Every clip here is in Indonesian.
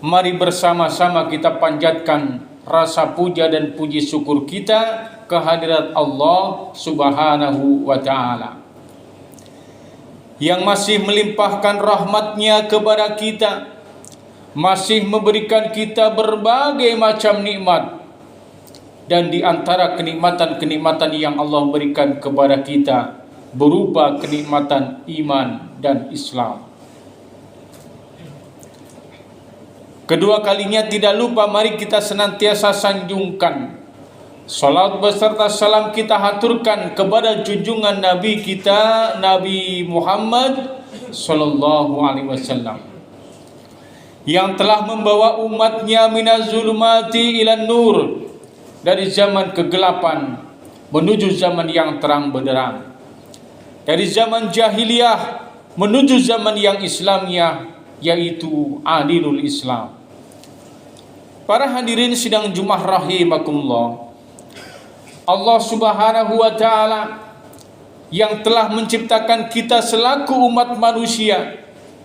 mari bersama-sama kita panjatkan rasa puja dan puji syukur kita kehadirat Allah Subhanahu wa ta'ala yang masih melimpahkan rahmatnya kepada kita, masih memberikan kita berbagai macam nikmat. Dan di antara kenikmatan-kenikmatan yang Allah berikan kepada kita berupa kenikmatan iman dan Islam. Kedua kalinya tidak lupa mari kita senantiasa sanjungkan salat beserta salam kita haturkan kepada junjungan Nabi kita, Nabi Muhammad sallallahu alaihi wasallam, yang telah membawa umatnya minaz-zulumati ilan nur, dari zaman kegelapan menuju zaman yang terang benderang, dari zaman jahiliyah menuju zaman yang Islamiyah, yaitu adilul Islam. Para hadirin sidang Jumat rahimakumullah, Allah Subhanahu wa ta'ala yang telah menciptakan kita selaku umat manusia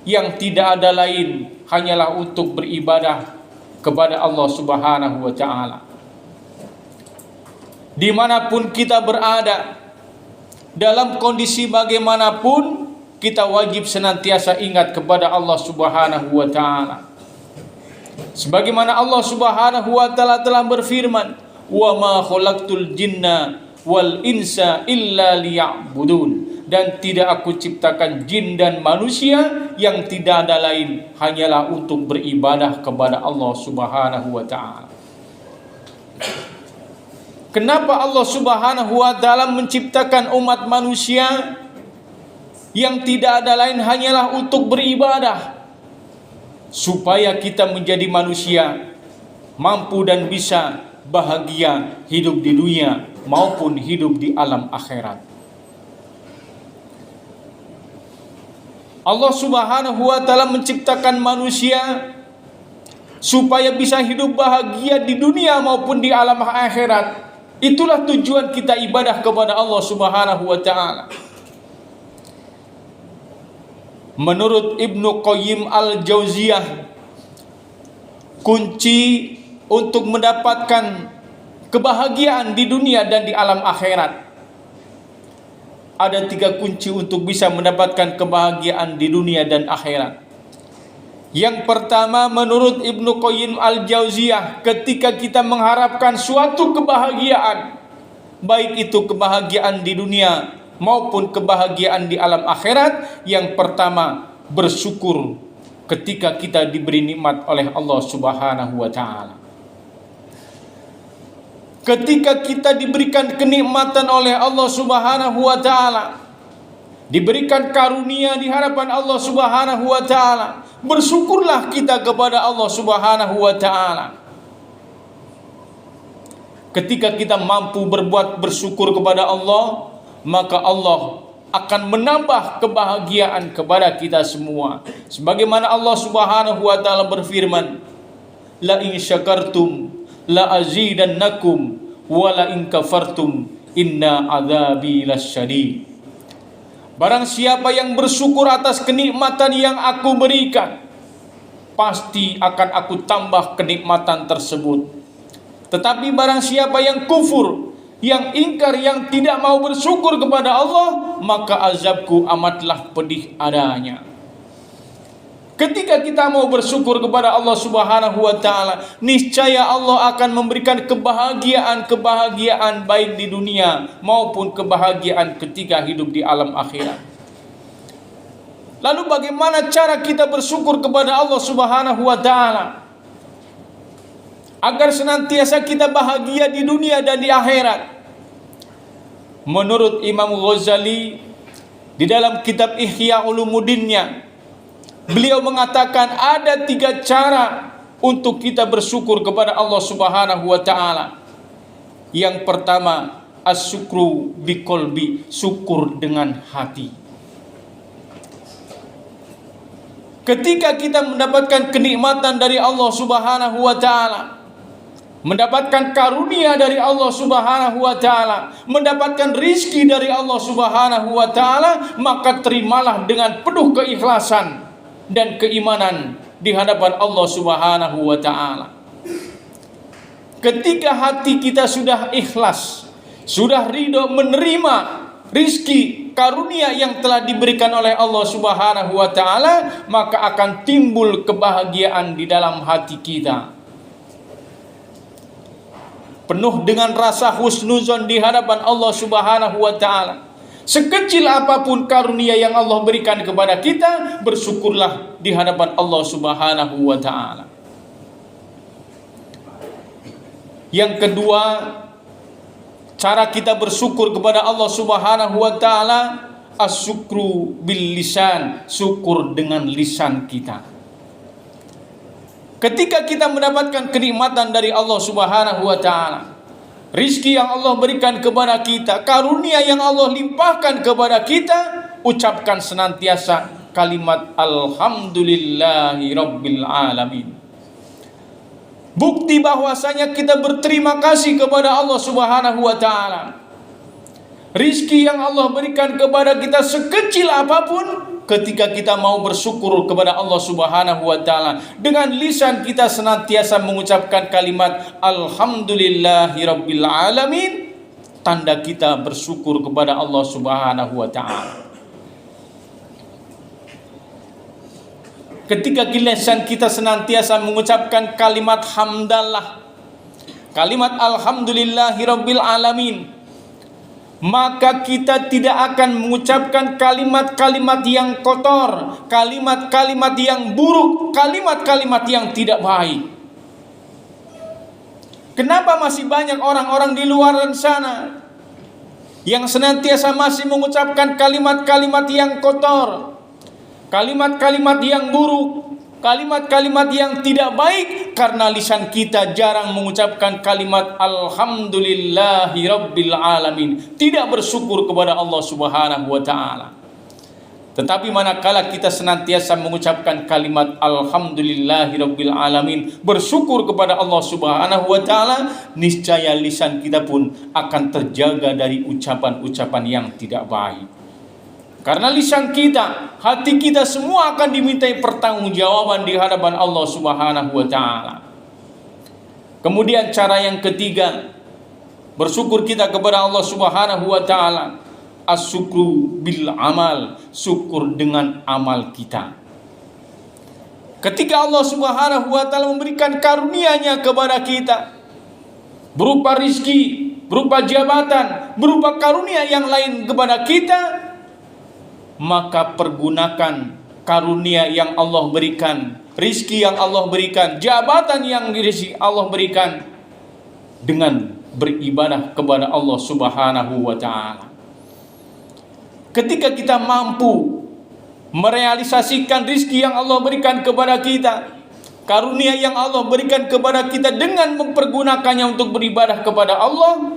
yang tidak ada lain hanyalah untuk beribadah kepada Allah Subhanahu wa ta'ala. Dimanapun kita berada, dalam kondisi bagaimanapun, kita wajib senantiasa ingat kepada Allah Subhanahu wa ta'ala. Sebagaimana Allah Subhanahu wa ta'ala telah berfirman, wa ma khalaqtul jinna wal insa illa liya'budun, dan tidak aku ciptakan jin dan manusia yang tidak ada lain hanyalah untuk beribadah kepada Allah Subhanahu wa ta'ala. Kenapa Allah Subhanahu wa ta'ala menciptakan umat manusia yang tidak ada lain hanyalah untuk beribadah? Supaya kita menjadi manusia mampu dan bisa bahagia hidup di dunia maupun hidup di alam akhirat. Allah Subhanahu wa ta'ala menciptakan manusia supaya bisa hidup bahagia di dunia maupun di alam akhirat. Itulah tujuan kita ibadah kepada Allah Subhanahu wa ta'ala. Menurut Ibnu Qayyim al-Jauziyah, kunci untuk mendapatkan kebahagiaan di dunia dan di alam akhirat, ada 3 kunci untuk bisa mendapatkan kebahagiaan di dunia dan akhirat. Yang pertama, menurut Ibnu Qayyim al-Jauziyah, ketika kita mengharapkan suatu kebahagiaan, baik itu kebahagiaan di dunia maupun kebahagiaan di alam akhirat, yang pertama bersyukur ketika kita diberi nikmat oleh Allah Subhanahu wa ta'ala. Ketika kita diberikan kenikmatan oleh Allah Subhanahu wa ta'ala, diberikan karunia di hadapan Allah Subhanahu wa ta'ala, bersyukurlah kita kepada Allah Subhanahu wa ta'ala. Ketika kita mampu berbuat bersyukur kepada Allah, maka Allah akan menambah kebahagiaan kepada kita semua. Sebagaimana Allah Subhanahu wa ta'ala berfirman, la in syakartum la azidannakum wa la in kafartum inna adzabi lasyadid. Barang siapa yang bersyukur atas kenikmatan yang aku berikan, pasti akan aku tambah kenikmatan tersebut. Tetapi barang siapa yang kufur, yang ingkar, yang tidak mau bersyukur kepada Allah, maka azabku amatlah pedih adanya. Ketika kita mau bersyukur kepada Allah Subhanahu wa ta'ala, niscaya Allah akan memberikan kebahagiaan baik di dunia maupun kebahagiaan ketika hidup di alam akhirat. Lalu bagaimana cara kita bersyukur kepada Allah Subhanahu wa ta'ala agar senantiasa kita bahagia di dunia dan di akhirat? Menurut Imam Ghazali di dalam kitab Ihya Ulumuddinnya, beliau mengatakan ada 3 cara untuk kita bersyukur kepada Allah Subhanahu wa ta'ala. Yang pertama, as-syukru biqalbi, syukur dengan hati. Ketika kita mendapatkan kenikmatan dari Allah Subhanahu wa ta'ala, mendapatkan karunia dari Allah Subhanahu wa ta'ala, mendapatkan rizki dari Allah Subhanahu wa ta'ala, maka terimalah dengan penuh keikhlasan dan keimanan di hadapan Allah Subhanahu wa taala. Ketika hati kita sudah ikhlas, sudah ridho menerima rizki karunia yang telah diberikan oleh Allah Subhanahu wa taala, maka akan timbul kebahagiaan di dalam hati kita. Penuh dengan rasa husnuzon di hadapan Allah Subhanahu wa taala. Sekecil apapun karunia yang Allah berikan kepada kita, bersyukurlah di hadapan Allah Subhanahu wa taala. Yang kedua, cara kita bersyukur kepada Allah Subhanahu wa taala, asyukru bil lisan, syukur dengan lisan kita. Ketika kita mendapatkan kenikmatan dari Allah Subhanahu wa taala, rizki yang Allah berikan kepada kita, karunia yang Allah limpahkan kepada kita, ucapkan senantiasa kalimat alhamdulillahi rabbil alamin. Bukti bahwasanya kita berterima kasih kepada Allah Subhanahu wa taala. Rizki yang Allah berikan kepada kita sekecil apapun, ketika kita mau bersyukur kepada Allah Subhanahu wa taala, dengan lisan kita senantiasa mengucapkan kalimat alhamdulillahi rabbil alamin, tanda kita bersyukur kepada Allah Subhanahu wa taala. Ketika lisan kita senantiasa mengucapkan kalimat hamdallah, kalimat alhamdulillahi rabbil alamin, maka kita tidak akan mengucapkan kalimat-kalimat yang kotor, kalimat-kalimat yang buruk, kalimat-kalimat yang tidak baik. Kenapa masih banyak orang-orang di luar sana yang senantiasa masih mengucapkan kalimat-kalimat yang kotor, kalimat-kalimat yang buruk, kalimat-kalimat yang tidak baik? Karena lisan kita jarang mengucapkan kalimat alhamdulillahi rabbil alamin, tidak bersyukur kepada Allah Subhanahu wa taala. Tetapi manakala kita senantiasa mengucapkan kalimat alhamdulillahi rabbil alamin, bersyukur kepada Allah Subhanahu wa taala, niscaya lisan kita pun akan terjaga dari ucapan-ucapan yang tidak baik. Karena lisan kita, hati kita semua akan dimintai pertanggungjawaban di hadapan Allah Subhanahu wa taala. Kemudian cara yang ketiga, bersyukur kita kepada Allah Subhanahu wa taala, asyukru bil amal, syukur dengan amal kita. Ketika Allah Subhanahu wa taala memberikan karunia-Nya kepada kita, berupa rizki, berupa jabatan, berupa karunia yang lain kepada kita, maka pergunakan karunia yang Allah berikan, rizki yang Allah berikan, jabatan yang Allah berikan, dengan beribadah kepada Allah Subhanahu wa ta'ala. Ketika kita mampu merealisasikan rizki yang Allah berikan kepada kita, karunia yang Allah berikan kepada kita, dengan mempergunakannya untuk beribadah kepada Allah,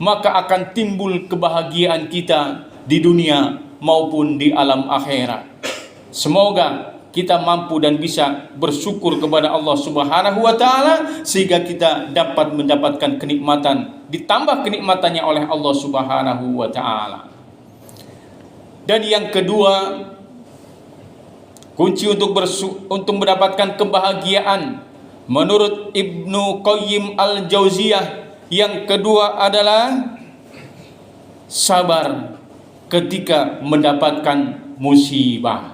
maka akan timbul kebahagiaan kita di dunia maupun di alam akhirat. Semoga kita mampu dan bisa bersyukur kepada Allah Subhanahu wa taala, sehingga kita dapat mendapatkan kenikmatan, ditambah kenikmatannya oleh Allah Subhanahu wa taala. Dan yang kedua, kunci untuk mendapatkan kebahagiaan menurut Ibnu Qayyim al-Jauziyah, yang kedua adalah sabar ketika mendapatkan musibah.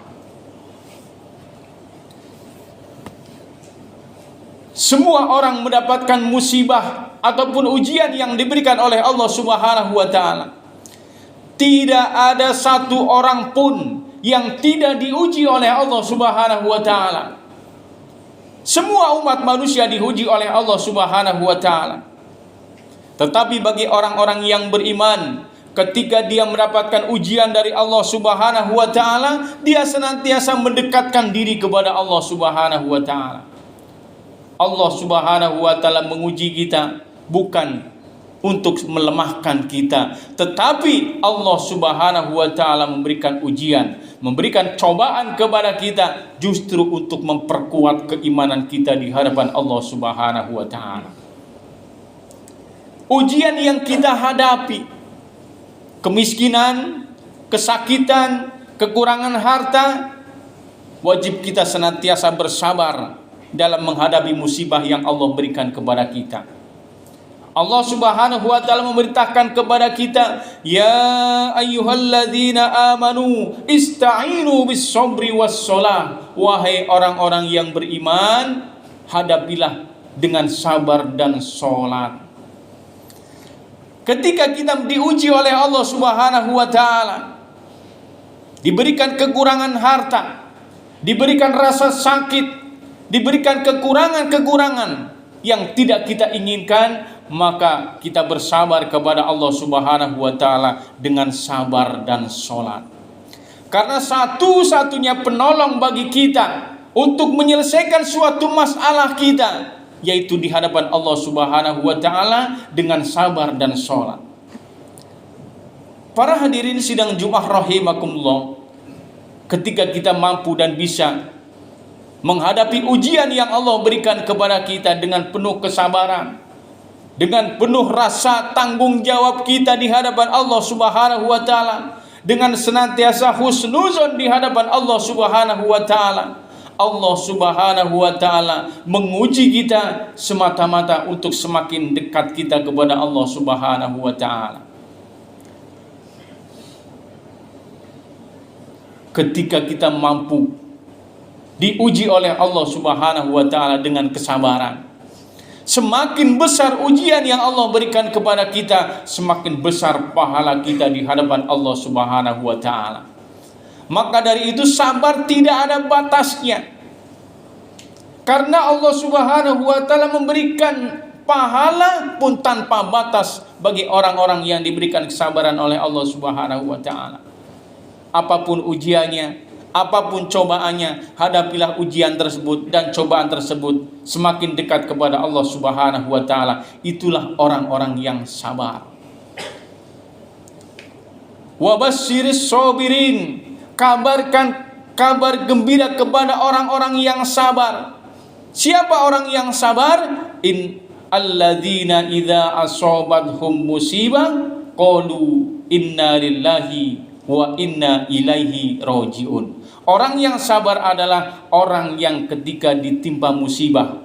Semua orang mendapatkan musibah ataupun ujian yang diberikan oleh Allah Subhanahu wa taala. Tidak ada satu orang pun yang tidak diuji oleh Allah Subhanahu wa taala. Semua umat manusia diuji oleh Allah Subhanahu wa taala. Tetapi bagi orang-orang yang beriman, ketika dia mendapatkan ujian dari Allah Subhanahu wa taala, dia senantiasa mendekatkan diri kepada Allah Subhanahu wa taala. Allah Subhanahu wa taala menguji kita bukan untuk melemahkan kita, tetapi Allah Subhanahu wa taala memberikan ujian, memberikan cobaan kepada kita justru untuk memperkuat keimanan kita di hadapan Allah Subhanahu wa taala. Ujian yang kita hadapi, kemiskinan, kesakitan, kekurangan harta, wajib kita senantiasa bersabar dalam menghadapi musibah yang Allah berikan kepada kita. Allah Subhanahu wa taala memerintahkan kepada kita, ya ayyuhalladzina amanu ista'inu bis sabri was shalah. Wahai orang-orang yang beriman, hadapilah dengan sabar dan salat. Ketika kita diuji oleh Allah Subhanahu wa taala, diberikan kekurangan harta, diberikan rasa sakit, diberikan kekurangan-kekurangan yang tidak kita inginkan, maka kita bersabar kepada Allah Subhanahu wa taala dengan sabar dan sholat. Karena satu-satunya penolong bagi kita untuk menyelesaikan suatu masalah kita, yaitu di hadapan Allah Subhanahu wa taala dengan sabar dan sholat. Para hadirin sidang Jumat rahimakumullah, ketika kita mampu dan bisa menghadapi ujian yang Allah berikan kepada kita dengan penuh kesabaran, dengan penuh rasa tanggung jawab kita di hadapan Allah Subhanahu wa taala, dengan senantiasa husnuzon di hadapan Allah Subhanahu wa taala, Allah Subhanahu wa taala menguji kita semata-mata untuk semakin dekat kita kepada Allah Subhanahu wa taala. Ketika kita mampu diuji oleh Allah Subhanahu wa taala dengan kesabaran, semakin besar ujian yang Allah berikan kepada kita, semakin besar pahala kita di hadapan Allah Subhanahu wa taala. Maka dari itu sabar tidak ada batasnya. Karena Allah Subhanahu wa taala memberikan pahala pun tanpa batas bagi orang-orang yang diberikan kesabaran oleh Allah Subhanahu wa taala. Apapun ujiannya, apapun cobaannya, hadapilah ujian tersebut dan cobaan tersebut semakin dekat kepada Allah Subhanahu wa taala. Itulah orang-orang yang sabar. Wa basyiris sabirin, kabarkan kabar gembira kepada orang-orang yang sabar. Siapa orang yang sabar? In alladzina idza asabathum musibah qalu inna lillahi wa inna ilaihi rajiun. Orang yang sabar adalah orang yang ketika ditimpa musibah,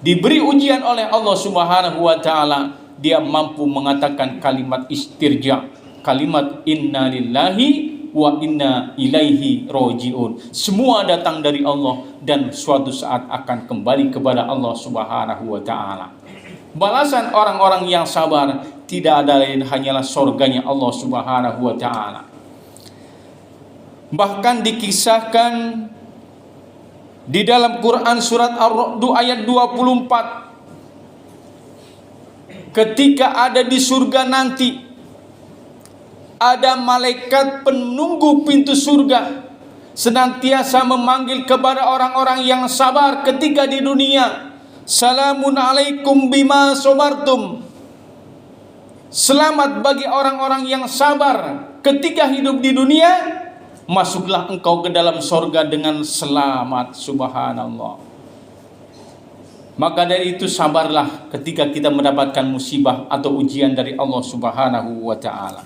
diberi ujian oleh Allah Subhanahu wa taala, dia mampu mengatakan kalimat istirja, kalimat inna lillahi wa inna ilaihi rajiun. Semua datang dari Allah dan suatu saat akan kembali kepada Allah Subhanahu wa taala. Balasan orang-orang yang sabar tidak ada lain hanyalah surganya Allah Subhanahu wa taala. Bahkan dikisahkan di dalam Quran surat Ar-Ra'd ayat 24, ketika ada di surga nanti ada malaikat penunggu pintu surga senantiasa memanggil kepada orang-orang yang sabar ketika di dunia, salamun alaikum bima sabartum. Selamat bagi orang-orang yang sabar ketika hidup di dunia, masuklah engkau ke dalam sorga dengan selamat. Subhanallah. Maka dari itu sabarlah ketika kita mendapatkan musibah atau ujian dari Allah Subhanahu wa ta'ala.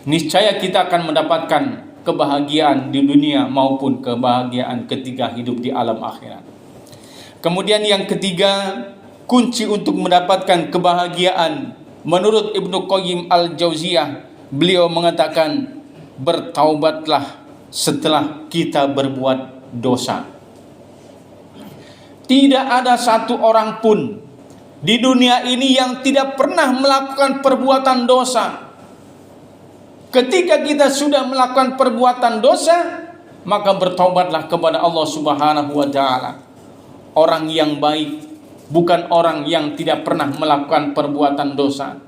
Niscaya kita akan mendapatkan kebahagiaan di dunia maupun kebahagiaan ketika hidup di alam akhirat. Kemudian yang ketiga, kunci untuk mendapatkan kebahagiaan menurut Ibnu Qayyim al-Jauziyah, beliau mengatakan, bertaubatlah setelah kita berbuat dosa. Tidak ada satu orang pun di dunia ini yang tidak pernah melakukan perbuatan dosa. Ketika kita sudah melakukan perbuatan dosa, maka bertaubatlah kepada Allah Subhanahu wa ta'ala. Orang yang baik bukan orang yang tidak pernah melakukan perbuatan dosa,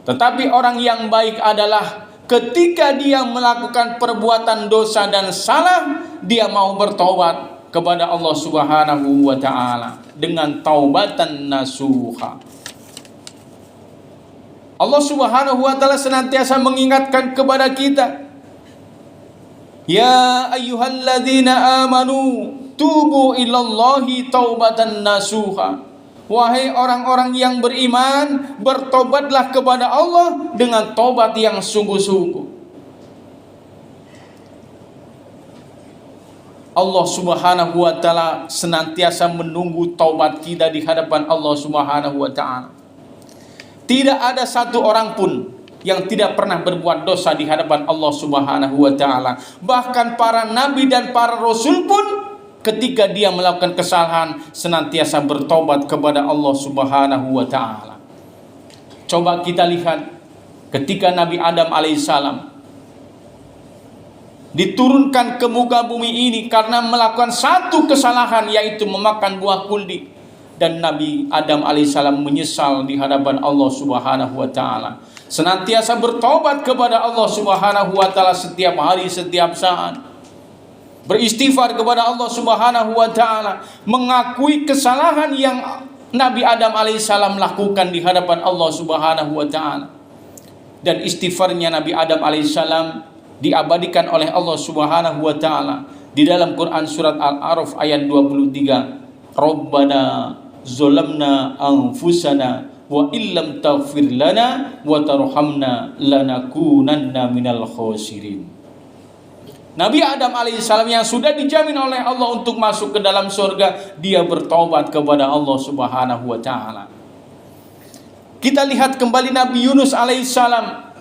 tetapi orang yang baik adalah ketika dia melakukan perbuatan dosa dan salah, dia mau bertaubat kepada Allah Subhanahu wa ta'ala dengan taubatan nasuha. Allah Subhanahu wa ta'ala senantiasa mengingatkan kepada kita, ya ayyuhalladzina amanu tubu ilallahi taubatan nasuha. Wahai orang-orang yang beriman, bertobatlah kepada Allah dengan tobat yang sungguh-sungguh. Allah Subhanahu wa taala senantiasa menunggu taubat kita di hadapan Allah Subhanahu wa taala. Tidak ada satu orang pun yang tidak pernah berbuat dosa di hadapan Allah Subhanahu wa taala. Bahkan para nabi dan para rasul pun ketika dia melakukan kesalahan senantiasa bertobat kepada Allah Subhanahu wa taala. Coba kita lihat ketika Nabi Adam alaihissalam diturunkan ke muka bumi ini karena melakukan satu kesalahan, yaitu memakan buah kuldi, dan Nabi Adam alaihissalam menyesal di hadapan Allah Subhanahu wa taala, senantiasa bertobat kepada Allah Subhanahu wa taala setiap hari, setiap saat, beristighfar kepada Allah Subhanahu wa taala, mengakui kesalahan yang Nabi Adam alaihissalam lakukan di hadapan Allah Subhanahu wa taala. Dan istighfarnya Nabi Adam alaihissalam diabadikan oleh Allah Subhanahu wa taala di dalam Quran surat Al-A'raf ayat 23. Rabbana zalamna anfusana wa illam taghfir lana wa tarhamna lanakunanna minal khasirin. Nabi Adam alaihissalam yang sudah dijamin oleh Allah untuk masuk ke dalam surga, dia bertobat kepada Allah Subhanahu wa taala. Kita lihat kembali Nabi Yunus alaihissalam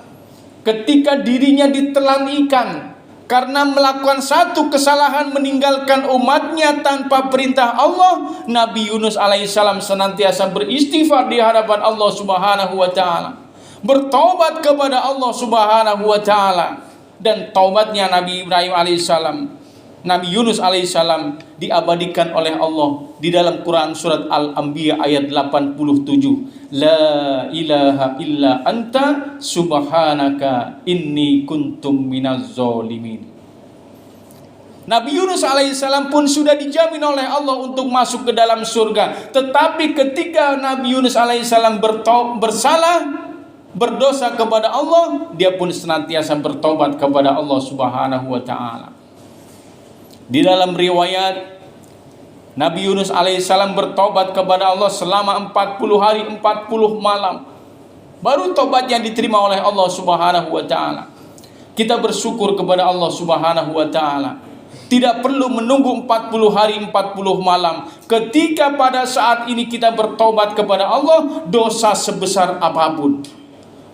ketika dirinya ditelan ikan karena melakukan satu kesalahan, meninggalkan umatnya tanpa perintah Allah. Nabi Yunus alaihissalam senantiasa beristighfar di hadapan Allah Subhanahu wa taala, bertobat kepada Allah Subhanahu wa taala. Dan taubatnya Nabi Ibrahim alaihissalam, Nabi Yunus alaihissalam diabadikan oleh Allah di dalam Quran surat Al-Anbiya ayat 87. La ilaha illa anta subhanaka inni kuntum minaz zalimin. Nabi Yunus alaihissalam pun sudah dijamin oleh Allah untuk masuk ke dalam surga. Tetapi ketika Nabi Yunus alaihissalam bersalah, berdosa kepada Allah, dia pun senantiasa bertobat kepada Allah Subhanahu wa taala. Di dalam riwayat, Nabi Yunus alaihissalam bertobat kepada Allah selama 40 hari 40 malam. Baru tobatnya diterima oleh Allah Subhanahu wa taala. Kita bersyukur kepada Allah Subhanahu wa taala. Tidak perlu menunggu 40 hari 40 malam. Ketika pada saat ini kita bertobat kepada Allah, dosa sebesar apapun,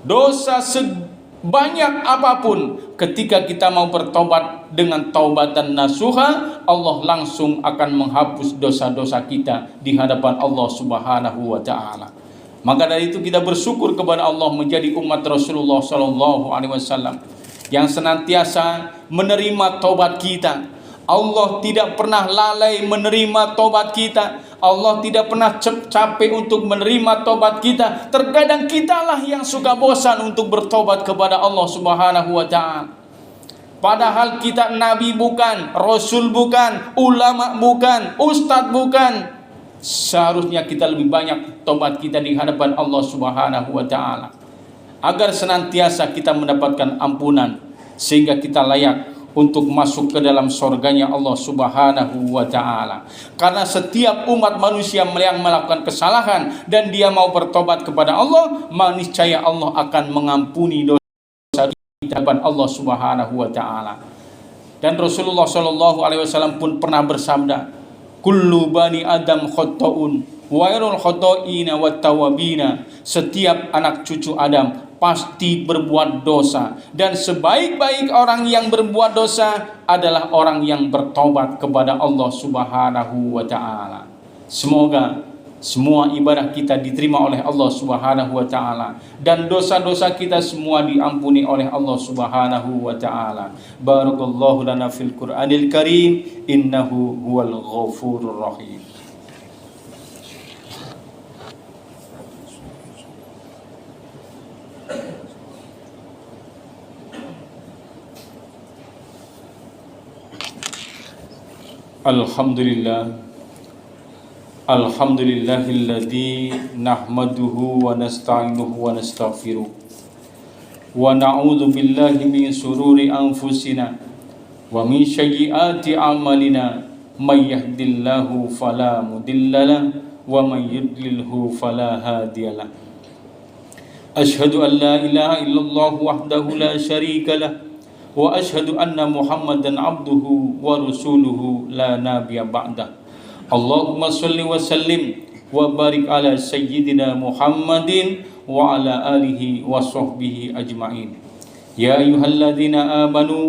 dosa sebanyak apapun, ketika kita mau bertobat dengan taubatan nasuha, Allah langsung akan menghapus dosa-dosa kita di hadapan Allah Subhanahu wa taala. Maka dari itu kita bersyukur kepada Allah menjadi umat Rasulullah sallallahu alaihi wasallam yang senantiasa menerima taubat kita. Allah tidak pernah lalai menerima taubat kita. Allah tidak pernah capek untuk menerima taubat kita. Terkadang kitalah yang suka bosan untuk bertobat kepada Allah Subhanahu wa taala. Padahal kita nabi bukan, rasul bukan, ulama bukan, ustadz bukan. Seharusnya kita lebih banyak taubat kita di hadapan Allah Subhanahu wa taala, agar senantiasa kita mendapatkan ampunan sehingga kita layak untuk masuk ke dalam surganya Allah Subhanahu wa taala. Karena setiap umat manusia yang melakukan kesalahan dan dia mau bertobat kepada Allah, niscaya Allah akan mengampuni dosa di hadapan Allah Subhanahu wa taala. Dan Rasulullah sallallahu alaihi wasallam pun pernah bersabda, kullu bani adam khata'un wa khairul khata'ina wat tawabina. Setiap anak cucu Adam pasti berbuat dosa, dan sebaik-baik orang yang berbuat dosa adalah orang yang bertobat kepada Allah Subhanahu wa taala. Semoga semua ibadah kita diterima oleh Allah Subhanahu wa taala dan dosa-dosa kita semua diampuni oleh Allah Subhanahu wa taala. Barakallahu lana fil Qur'anil Karim, innahu huwal ghafurur rahim. Alhamdulillahilladzi nahmaduhu wa nasta'inuhu wa nastaghfiruh wa na'udzu billahi min shururi anfusina wa min sayyiati a'malina may yahdihillahu fala mudhillalah wa may yudlilhu fala hadiyalah. Asyhadu an la ilaha illallah wahdahu la syarika lah وأشهد أن محمدا عبده ورسوله لا نبي بعده. اللهم صل وسلم وبارك على سيدنا محمد وعلى آله وصحبه أجمعين. يا أيها الذين آمنوا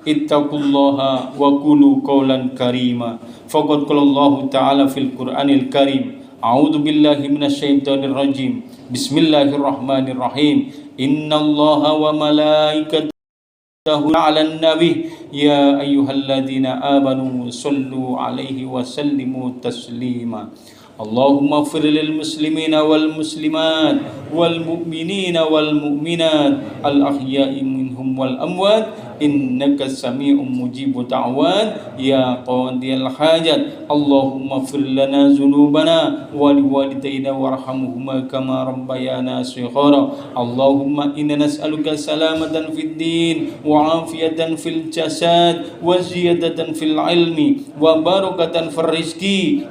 اتقوا الله وقولوا قولا كريما فقد قال الله تعالى في القرآن الكريم أعوذ بالله من الشيطان الرجيم بسم الله الرحمن الرحيم إن الله وملائكته على النبي يا أيها الذين آمنوا صلوا عليه وسلموا تسليما. اللهم اغفر للمسلمين والمسلمات والمؤمنين والمؤمنات الأحياء منهم والأموات إنك سميع مجيب دعوات يا قاضي الحاجات. اللهم اغفر لنا ذنوبنا ولوالدينا وارحمهما كما ربيانا صغارا. اللهم إنا نسألك سلامة في الدين وعافية في الجسد وزيادة في العلم وبركة في الرزق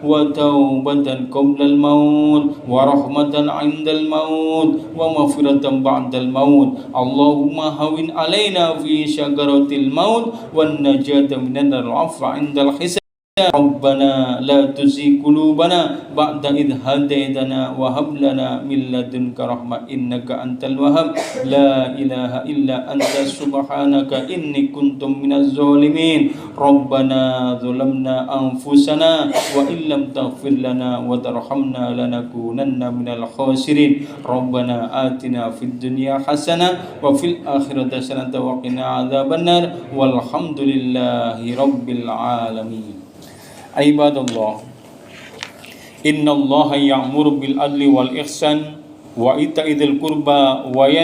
وتوبة قبل الموت ورحمة عند الموت ومغفرة بعد الموت. اللهم هون علينا في شجرة الموت والنجاة من العفو عند الحساب. ربنا لا تزغ قلوبنا بعد إذ هديتنا وهب لنا من لدنك رحمة إنك أنت الوهاب. لا إله إلا أنت سبحانك إني كنت من الظالمين. ربنا ظلمنا أنفسنا وإن لم تغفر لنا وترحمنا لنكونن من الخاسرين. ربنا آتنا في الدنيا حسنة وفي الآخرة حسنة وقنا عذاب النار والحمد لله رب العالمين. Ibadallah, innallaha ya'muru bil adli wal ihsan wa ita'i dzil qurba wa